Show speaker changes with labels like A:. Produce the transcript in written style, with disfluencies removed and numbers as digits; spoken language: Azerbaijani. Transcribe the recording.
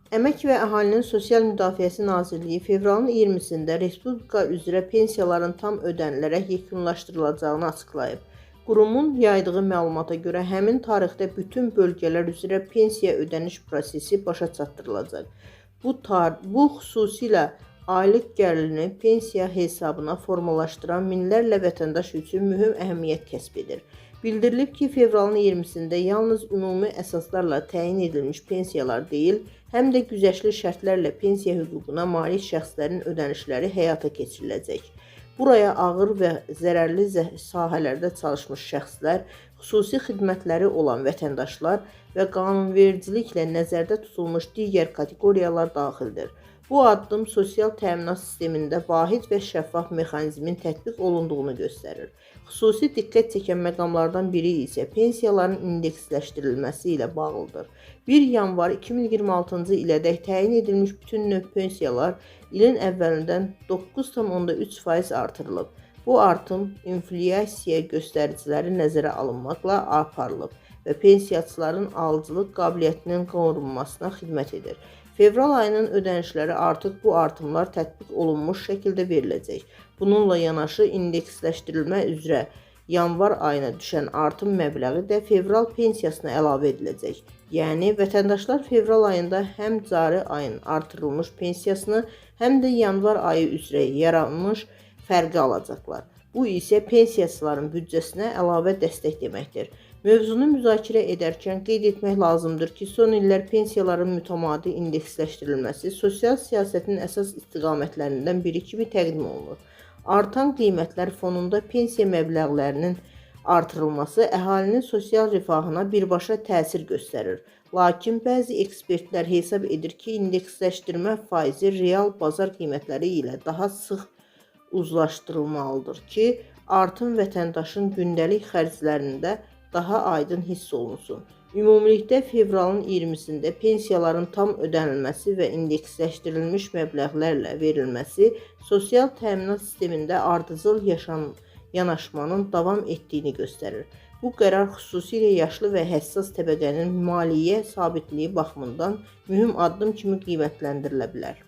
A: Əmək və Əhalinin Sosial Müdafiəsi Nazirliyi fevralın 20-sində Respublika üzrə pensiyaların tam ödənilərək yekunlaşdırılacağını açıqlayıb. Qurumun yaydığı məlumata görə həmin tarixdə bütün bölgələr üzrə pensiya ödəniş prosesi başa çatdırılacaq. Bu xüsusilə aylıq gəlirini pensiya hesabına formalaşdıran minlərlə vətəndaş üçün mühüm əhəmiyyət kəsb edir. Bildirilib ki, fevralın 20-sində yalnız ümumi əsaslarla təyin edilmiş pensiyalar deyil, həm də güzəştli şərtlərlə pensiya hüququna malik şəxslərin ödənişləri həyata keçiriləcək. Buraya ağır və zərərli sahələrdə çalışmış şəxslər, xüsusi xidmətləri olan vətəndaşlar və qanunvericiliklə nəzərdə tutulmuş digər kateqoriyalar daxildir. Bu addım sosial təminat sistemində vahid və şəffaf mexanizmin tətbiq olunduğunu göstərir. Xüsusi diqqət çəkən məqamlardan biri isə pensiyaların indeksləşdirilməsi ilə bağlıdır. 1 yanvar 2026-cı ilədək təyin edilmiş bütün növ pensiyalar ilin əvvəlindən 9,3% artırılıb. Bu artım inflyasiya göstəriciləri nəzərə alınmaqla aparılıb və pensiyaçıların alıcılıq qabiliyyətinin qorunmasına xidmət edir. Fevral ayının ödənişləri artıq bu artımlar tətbiq olunmuş şəkildə veriləcək. Bununla yanaşı indeksləşdirilmə üzrə yanvar ayına düşən artım məbləği də fevral pensiyasına əlavə ediləcək. Yəni, vətəndaşlar fevral ayında həm cari ayın artırılmış pensiyasını, həm də yanvar ayı üzrə yaranmış fərqi alacaqlar. Bu isə pensiyaçıların büdcəsinə əlavə dəstək deməkdir. Mövzunu müzakirə edərkən qeyd etmək lazımdır ki, son illər pensiyaların mütəmadi indeksləşdirilməsi sosial siyasətin əsas istiqamətlərindən biri kimi təqdim olunur. Artan qiymətlər fonunda pensiya məbləğlərinin artırılması əhalinin sosial rifahına birbaşa təsir göstərir. Lakin bəzi ekspertlər hesab edir ki, indeksləşdirmə faizi real bazar qiymətləri ilə daha sıx uzlaşdırılmalıdır ki, artım vətəndaşın gündəlik xərclərində daha aydın hiss olunsun. Ümumilikdə fevralın 20-sində pensiyaların tam ödənilməsi və indeksləşdirilmiş məbləğlərlə verilməsi sosial təminat sistemində ardıcıl yanaşmanın davam etdiyini göstərir. Bu qərar xüsusilə yaşlı və həssas təbəqənin maliyyə sabitliyi baxımından mühüm addım kimi qiymətləndirilə bilər.